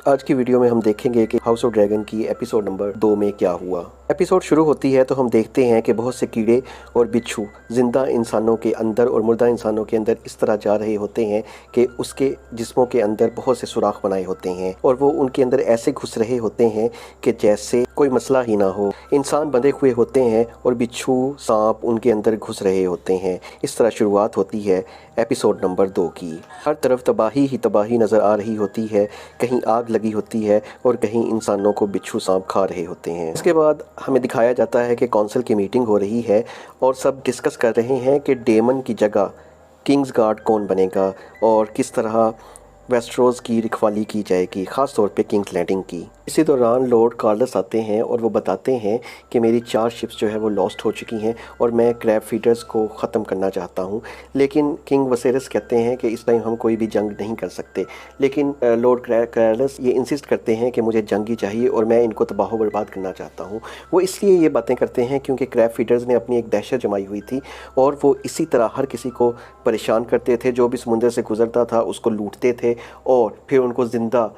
आज की वीडियो में हम देखेंगे कि हाउस ऑफ ड्रैगन की एपिसोड नंबर 2 में क्या हुआ। एपिसोड शुरू होती है तो हम देखते हैं कि बहुत से कीड़े और बिच्छू जिंदा इंसानों के अंदर और मुर्दा इंसानों के अंदर इस तरह जा रहे होते हैं कि उसके जिस्मों के अंदर बहुत से सुराख बनाए होते हैं और वो उनके अंदर ऐसे घुस रहे होते हैं कि जैसे कोई मसला ही ना हो। इंसान बंधे हुए होते हैं और बिच्छू सांप उनके अंदर घुस रहे होते हैं। इस तरह शुरुआत होती है एपिसोड नंबर 2 की। हर तरफ तबाही ही तबाही नज़र आ रही होती है, कहीं आग लगी होती है और कहीं इंसानों को बिच्छू सांप खा रहे होते हैं। इसके बाद हमें दिखाया जाता है कि काउंसिल की मीटिंग हो रही है और सब डिस्कस कर रहे हैं कि डेमन की जगह किंग्स गार्ड कौन बनेगा और किस तरह वेस्टरोस की रखवाली की जाएगी, ख़ास तौर पे किंग्स लैंडिंग की। इसी दौरान लॉर्ड कार्लस आते हैं और वो बताते हैं कि मेरी 4 शिप्स जो है वो लॉस्ट हो चुकी हैं और मैं क्रैब फीडर्स को ख़त्म करना चाहता हूँ। लेकिन किंग वसेरस कहते हैं कि इस टाइम हम कोई भी जंग नहीं कर सकते। लेकिन लॉर्ड कार्लस ये इंसिस्ट करते हैं कि मुझे जंग ही चाहिए और मैं इनको तबाह बर्बाद करना चाहता हूँ। वो इसलिए ये बातें करते हैं क्योंकि क्रैब फीडर्स ने अपनी एक दहशत जमाई हुई थी और वो इसी तरह हर किसी को परेशान करते थे। जो भी समुंदर से गुजरता था उसको लूटते थे और फिर उनको ज़िंदा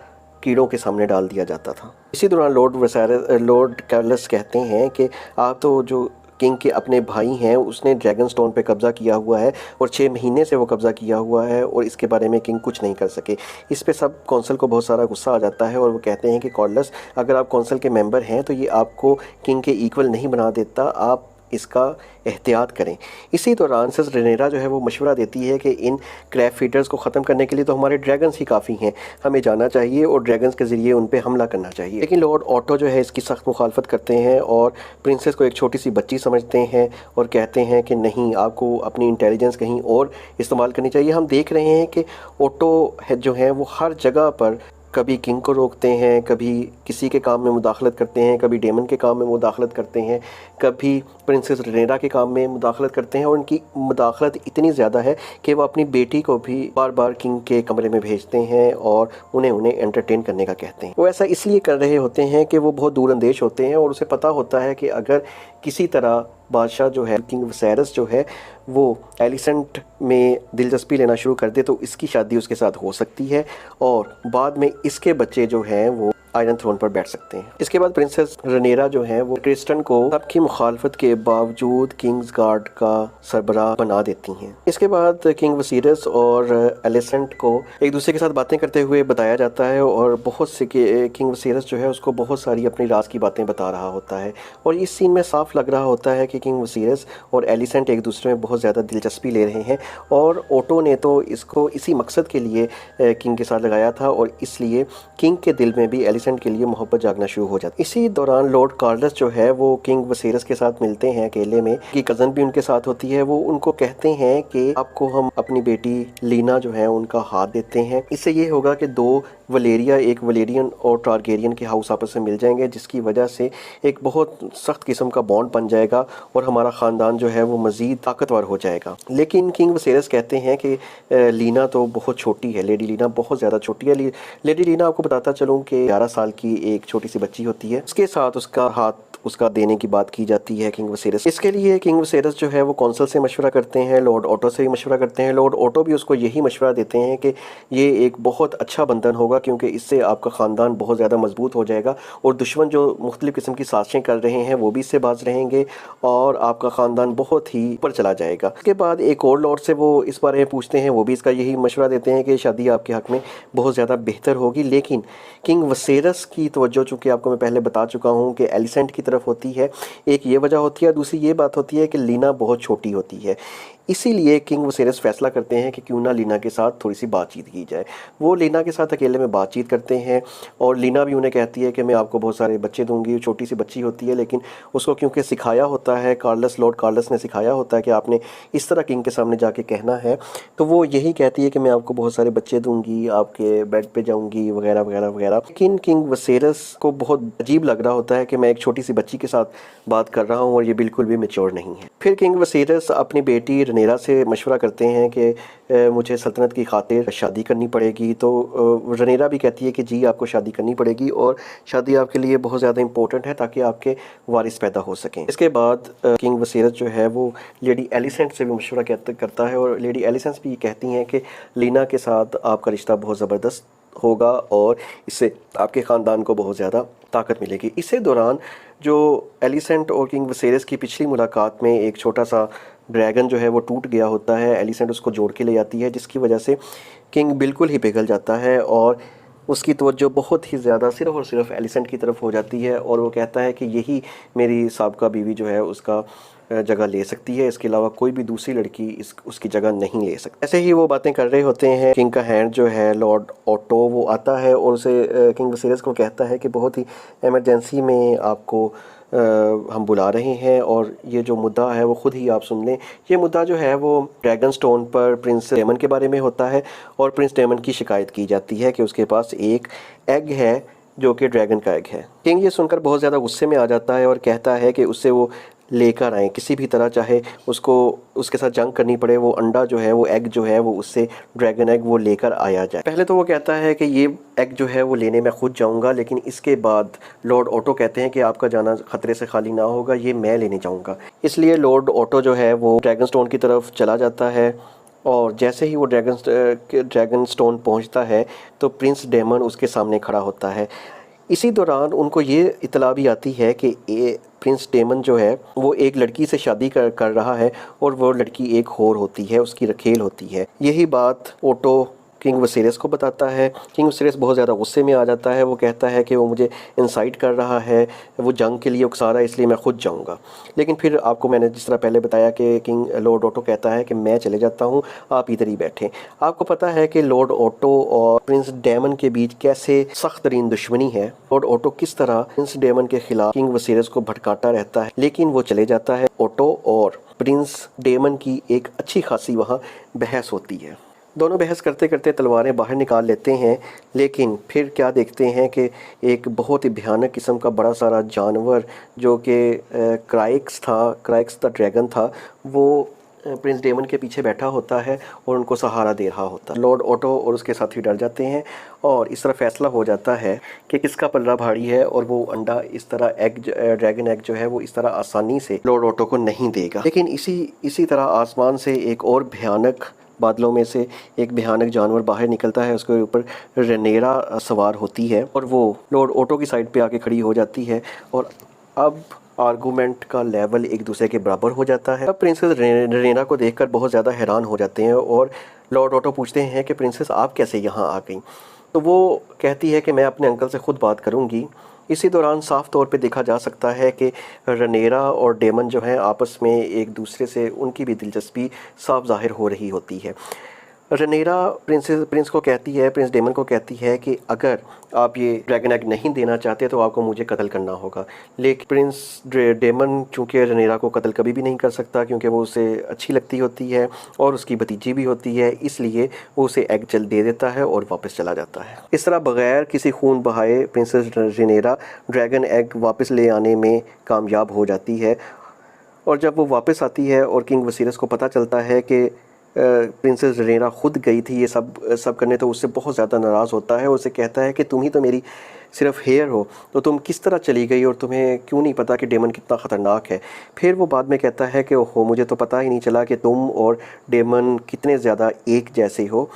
कीड़ों के सामने डाल दिया जाता था। इसी दौरान लॉर्ड कार्लस कहते हैं कि आप तो जो किंग के अपने भाई हैं उसने ड्रैगन स्टोन पे कब्ज़ा किया हुआ है और 6 महीने से वो कब्ज़ा किया हुआ है और इसके बारे में किंग कुछ नहीं कर सके। इस पे सब कौंसल को बहुत सारा गुस्सा आ जाता है और वो कहते हैं कि कार्लस, अगर आप कौंसल के मेंबर हैं तो ये आपको किंग के इक्वल नहीं बना देता, आप इसका एहतियात करें। इसी दौरान सिस रेनेरा जो है वो मशवरा देती है कि इन क्रैब फीडर्स को ख़त्म करने के लिए तो हमारे ड्रैगन्स ही काफ़ी हैं, हमें जाना चाहिए और ड्रैगन्स के ज़रिए उन पे हमला करना चाहिए। लेकिन लॉर्ड ऑटो जो है इसकी सख्त मुखालफत करते हैं और प्रिंसेस को एक छोटी सी बच्ची समझते हैं और कहते हैं कि नहीं, आपको अपनी इंटेलिजेंस कहीं और इस्तेमाल करनी चाहिए। हम देख रहे हैं कि ऑटो जो है वो हर जगह पर कभी किंग को रोकते हैं, कभी किसी के काम में मुदाखलत करते हैं, कभी डेमन के काम में मुदाखलत करते हैं, कभी प्रिंसेस रेनेरा के काम में मुदाखलत करते हैं और उनकी मुदाखलत इतनी ज़्यादा है कि वो अपनी बेटी को भी बार बार किंग के कमरे में भेजते हैं और उन्हें एंटरटेन करने का कहते हैं। वो ऐसा इसलिए कर रहे होते हैं कि वो बहुत दूरअंदेश होते हैं और उसे पता होता है कि अगर किसी तरह बादशाह जो है किंग वसेरस जो है वो एलिसेंट में दिलचस्पी लेना शुरू कर दे तो इसकी शादी उसके साथ हो सकती है और बाद में इसके बच्चे जो हैं वो आयरन थ्रोन पर बैठ सकते हैं। इसके बाद प्रिंसेस रेनेरा जो है वो क्रिस्टन को सबकी मुखालफत के बावजूद किंग्स गार्ड का सरबराह बना देती हैं। इसके बाद किंग वसीरस और एलिसेंट को एक दूसरे के साथ बातें करते हुए बताया जाता है और बहुत से किंग वसीरस जो है उसको बहुत सारी अपनी राज की बातें बता रहा होता है और इस सीन में साफ लग रहा होता है कि किंग वसीरस और एलिसेंट एक दूसरे में बहुत ज़्यादा दिलचस्पी ले रहे हैं और ओटो ने तो इसको इसी मकसद के लिए किंग के साथ लगाया था और इसलिए किंग के दिल में भी एलिसेंट के लिए मोहब्बत जागना शुरू हो जाती है। इसी दौरान लॉर्ड कार्लस जो है वो किंग वसेरस के साथ मिलते हैं अकेले में, की कज़न भी उनके साथ होती है। वो उनको कहते हैं कि आपको हम अपनी बेटी लीना जो है उनका हाथ देते हैं, इससे ये होगा कि 2 वलेरिया, एक वलेरियन और टारगेरियन के हाउस आपस में मिल जाएंगे जिसकी वजह से एक बहुत सख्त किस्म का बॉन्ड बन जाएगा और हमारा ख़ानदान जो है वो मज़ीद ताकतवर हो जाएगा। लेकिन किंग वसेरस कहते हैं कि लीना तो बहुत छोटी है, लेडी लीना बहुत ज़्यादा छोटी है। लेडी लीना आपको बताता चलूँ कि 11 साल की एक छोटी सी बच्ची होती है, उसके साथ उसका हाथ उसका देने की बात की जाती है किंग वसेरस। इसके लिए किंग वसेरस जो है वो कौंसल से मशवरा करते हैं, लॉर्ड ऑटो से भी मशवरा करते हैं। लॉर्ड ऑटो भी उसको यही मशवरा देते हैं कि ये एक बहुत अच्छा बंधन होगा क्योंकि इससे आपका ख़ानदान बहुत ज़्यादा मजबूत हो जाएगा और दुश्मन जो मुख्तलिफ़ किस्म की साजिशें कर रहे हैं वो भी इससे बाज रहेंगे और आपका ख़ानदान बहुत ही ऊपर चला जाएगा। इसके बाद एक और लॉर्ड से वो इस बारे में पूछते हैं, वो भी इसका यही मशवरा देते हैं कि शादी आपके हक़ में बहुत ज़्यादा बेहतर होगी। लेकिन किंग वसेरस की तवज्जो चूँकि आपको मैं पहले बता चुका हूँ कि एलिसेंट की तरफ होती है, एक ये वजह होती है, दूसरी ये बात होती है कि लीना बहुत छोटी होती है। इसीलिए किंग वसेरस फैसला करते हैं कि क्यों ना लीना के साथ थोड़ी सी बातचीत की जाए। वो लीना के साथ अकेले में बातचीत करते हैं और लीना भी उन्हें कहती है कि मैं आपको बहुत सारे बच्चे दूंगी। छोटी सी बच्ची होती है लेकिन उसको क्योंकि सिखाया होता है, लॉर्ड कार्लस ने सिखाया होता है कि आपने इस तरह किंग के सामने जाके कहना है, तो वो यही कहती है कि मैं आपको बहुत सारे बच्चे दूंगी, आपके बेड पे जाऊंगी वगैरह वगैरह वगैरह। लेकिन किंग वसेरस को बहुत अजीब लग रहा होता है कि मैं एक छोटी सी बच्ची के साथ बात कर रहा हूँ और ये बिल्कुल भी मैच्योर नहीं है। फिर किंग वसेरस अपनी बेटी रेनेरा से मशवरा करते हैं कि मुझे सल्तनत की खातिर शादी करनी पड़ेगी। तो रेनेरा भी कहती है कि जी आपको शादी करनी पड़ेगी और शादी आपके लिए बहुत ज़्यादा इंपॉर्टेंट है ताकि आपके वारिस पैदा हो सकें। इसके बाद किंग वसेरस जो है वो लेडी एलिसेंट से भी मशवरा करता है और लेडी एलिसेंट भी कहती हैं कि लीना के साथ आपका रिश्ता बहुत ज़बरदस्त होगा और इससे आपके ख़ानदान को बहुत ज़्यादा ताकत मिलेगी। इसी दौरान जो एलिसेंट और किंग विसेरियस की पिछली मुलाकात में एक छोटा सा ड्रैगन जो है वो टूट गया होता है। एलिसेंट उसको जोड़ के ले जाती है, जिसकी वजह से किंग बिल्कुल ही पिघल जाता है और उसकी तवज्जो बहुत ही ज़्यादा सिर्फ़ और सिर्फ एलिसेंट की तरफ हो जाती है और वो कहता है कि यही मेरी साबका बीवी जो है उसका जगह ले सकती है, इसके अलावा कोई भी दूसरी लड़की उसकी जगह नहीं ले सकती। ऐसे ही वो बातें कर रहे होते हैं, किंग का हैंड जो है लॉर्ड ओटो वो आता है और उसे किंग विसेरियस को कहता है कि बहुत ही इमरजेंसी में आपको हम बुला रहे हैं और ये जो मुद्दा है वो ख़ुद ही आप सुन लें। ये मुद्दा जो है वो ड्रैगन स्टोन पर प्रिंस डेमन के बारे में होता है और प्रिंस डेमन की शिकायत की जाती है कि उसके पास एक एग है जो कि ड्रैगन का एग है। किंग ये सुनकर बहुत ज़्यादा गुस्से में आ जाता है और कहता है कि उससे वो लेकर आए किसी भी तरह, चाहे उसको उसके साथ जंग करनी पड़े, वो अंडा जो है वो एग जो है वो उससे ड्रैगन एग वो लेकर आया जाए। पहले तो वो कहता है कि ये एग जो है वो लेने मैं खुद जाऊंगा, लेकिन इसके बाद लॉर्ड ओटो कहते हैं कि आपका जाना खतरे से खाली ना होगा, ये मैं लेने जाऊंगा। इसलिए लॉर्ड ओटो जो है वो ड्रैगन स्टोन की तरफ चला जाता है और जैसे ही वो ड्रैगन स्टोन पहुंचता है तो प्रिंस डेमन उसके सामने खड़ा होता है। इसी दौरान उनको ये इतला भी आती है कि प्रिंस डेमन जो है वो एक लड़की से शादी कर रहा है और वो लड़की एक होर होती है, उसकी रखेल होती है। यही बात ओटो किंग विसेरियस को बताता है। किंग विसेरियस बहुत ज़्यादा गुस्से में आ जाता है। वो कहता है कि वो मुझे इंसाइट कर रहा है, वो जंग के लिए उकसा रहा है, इसलिए मैं खुद जाऊंगा। लेकिन फिर आपको मैंने जिस तरह पहले बताया कि किंग लॉर्ड ओटो कहता है कि मैं चले जाता हूँ, आप इधर ही बैठें। आपको पता है कि लॉर्ड ओटो और प्रिंस डेमन के बीच कैसे सख्त तरीन दुश्मनी है। लॉर्ड ओटो किस तरह प्रिंस डेमन के खिलाफ किंग विसेरियस को भटकाता रहता है, लेकिन वो चले जाता है। ओटो और प्रिंस डेमन की एक अच्छी खासी वहाँ बहस होती है। दोनों बहस करते करते तलवारें बाहर निकाल लेते हैं, लेकिन फिर क्या देखते हैं कि एक बहुत ही भयानक किस्म का बड़ा सारा जानवर जो कि क्राइक्स द ड्रैगन था, वो प्रिंस डेमन के पीछे बैठा होता है और उनको सहारा दे रहा होता है। लॉर्ड ओटो और उसके साथी डर जाते हैं और इस तरह फैसला हो जाता है कि किसका पल्ला भारी है और वो अंडा इस तरह ड्रैगन एग जो है वो इस तरह आसानी से लॉर्ड ओटो को नहीं देगा। लेकिन इसी तरह आसमान से एक और भयानक बादलों में से एक भयानक जानवर बाहर निकलता है। उसके ऊपर रेनेरा सवार होती है और वो लॉर्ड ओटो की साइड पे आके खड़ी हो जाती है और अब आर्गूमेंट का लेवल एक दूसरे के बराबर हो जाता है। अब प्रिंसेस रेनेरा को देखकर बहुत ज़्यादा हैरान हो जाते हैं और लॉर्ड ओटो पूछते हैं कि प्रिंसेस आप कैसे यहाँ आ गई। तो वो कहती है कि मैं अपने अंकल से ख़ुद बात करूँगी। इसी दौरान साफ तौर पे देखा जा सकता है कि रेनेरा और डेमन जो हैं आपस में एक दूसरे से उनकी भी दिलचस्पी साफ जाहिर हो रही होती है। रेनेरा प्रिंस डेमन को कहती है कि अगर आप ये ड्रैगन एग नहीं देना चाहते तो आपको मुझे कत्ल करना होगा। लेकिन प्रिंस डेमन चूँकि रेनेरा को कत्ल कभी भी नहीं कर सकता क्योंकि वो उसे अच्छी लगती होती है और उसकी भतीजी भी होती है, इसलिए वो उसे एग जल्द दे देता है और वापस चला जाता है। इस तरह बग़ैर किसी खून बहाए प्रिंसेस रेनेरा ड्रैगन एग वापस ले आने में कामयाब हो जाती है और जब वो वापस आती है और किंग विसेरियस को पता चलता है कि प्रिंसेस रेनेरा खुद गई थी ये सब करने, तो उससे बहुत ज़्यादा नाराज़ होता है। उसे कहता है कि तुम ही तो मेरी सिर्फ हेयर हो, तो तुम किस तरह चली गई और तुम्हें क्यों नहीं पता कि डेमन कितना ख़तरनाक है। फिर वो बाद में कहता है कि ओहो मुझे तो पता ही नहीं चला कि तुम और डेमन कितने ज़्यादा एक जैसे हो।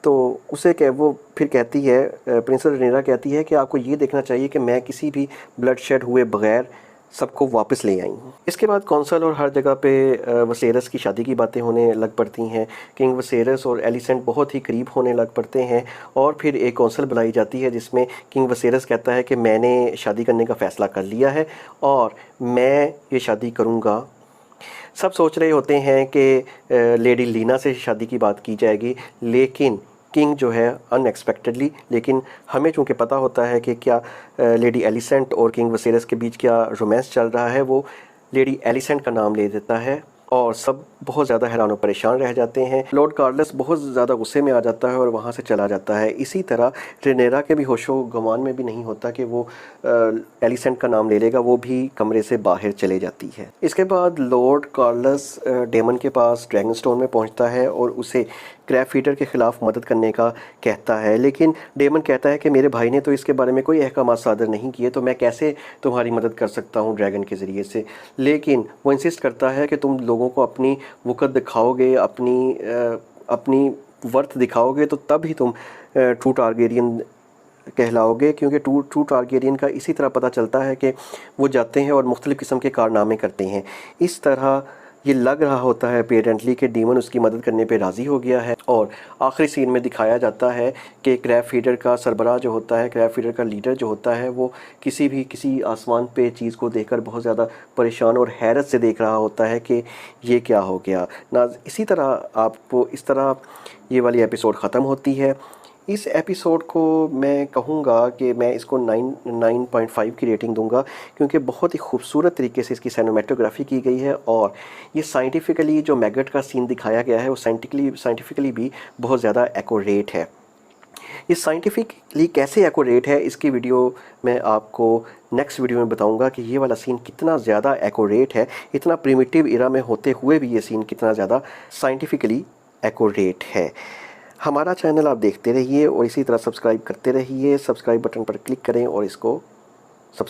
तो वो फिर कहती है, प्रिंसेस रेनेरा कहती है कि आपको ये देखना चाहिए कि मैं किसी भी ब्लड शेड हुए बग़ैर सबको वापस ले आई हूँ। इसके बाद कौंसल और हर जगह पे विसेरियस की शादी की बातें होने लग पड़ती हैं। किंग विसेरियस और एलिसेंट बहुत ही करीब होने लग पड़ते हैं और फिर एक कौंसल बुलाई जाती है जिसमें किंग विसेरियस कहता है कि मैंने शादी करने का फ़ैसला कर लिया है और मैं ये शादी करूँगा। सब सोच रहे होते हैं कि लेडी लीना से शादी की बात की जाएगी, लेकिन किंग जो है अनएक्सपेक्टेडली, लेकिन हमें चूँकि पता होता है कि क्या लेडी एलिसेंट और किंग विसेरियस के बीच क्या रोमांस चल रहा है, वो लेडी एलिसेंट का नाम ले देता है और सब बहुत ज़्यादा हैरान और परेशान रह जाते हैं। लॉर्ड कार्लस बहुत ज़्यादा गुस्से में आ जाता है और वहाँ से चला जाता है। इसी तरह रेनेरा के भी होशो गुमान में भी नहीं होता कि वो एलिसेंट का नाम ले लेगा, वो भी कमरे से बाहर चले जाती है। इसके बाद लॉर्ड कार्लस डेमन के पास ड्रैगन स्टोन में पहुँचता है और उसे क्रैब फीडर के ख़िलाफ़ मदद करने का कहता है, लेकिन डेमन कहता है कि मेरे भाई ने तो इसके बारे में कोई अहकाम सादर नहीं किए, तो मैं कैसे तुम्हारी मदद कर सकता हूँ ड्रैगन के ज़रिए से। लेकिन वो इंसिस्ट करता है कि तुम लोगों को अपनी वक़्त दिखाओगे, अपनी वर्थ दिखाओगे, तो तब ही तुम ट्रू टारगेरियन कहलाओगे, क्योंकि ट्रू टारगेरियन का इसी तरह पता चलता है कि वो जाते हैं और मुख्तलिफ़ किस्म के कारनामे करते हैं। इस तरह ये लग रहा होता है पेरेंटली कि डीमन उसकी मदद करने पे राज़ी हो गया है, और आखिरी सीन में दिखाया जाता है कि क्रैब फीडर का सरबराह जो होता है, क्रैब फीडर का लीडर जो होता है, वो किसी आसमान पे चीज़ को देखकर बहुत ज़्यादा परेशान और हैरत से देख रहा होता है कि ये क्या हो गया ना। इसी तरह आपको इस तरह ये वाली एपिसोड ख़त्म होती है। इस एपिसोड को मैं कहूँगा कि मैं इसको 9.5 की रेटिंग दूंगा, क्योंकि बहुत ही खूबसूरत तरीके से इसकी सिनेमेटोग्राफी की गई है, और ये साइंटिफिकली जो मैगट का सीन दिखाया गया है वो साइंटिफिकली भी बहुत ज़्यादा एक्यूरेट है। ये साइंटिफिकली कैसे एक्यूरेट है इसकी वीडियो मैं आपको नेक्स्ट वीडियो में बताऊंगा कि ये वाला सीन कितना ज़्यादा एक्यूरेट है, इतना प्रिमिटिव इरा में होते हुए भी ये सीन कितना ज़्यादा साइंटिफिकली एक्यूरेट है। हमारा चैनल आप देखते रहिए और इसी तरह सब्सक्राइब करते रहिए। सब्सक्राइब बटन पर क्लिक करें और इसको सब्सक्राइब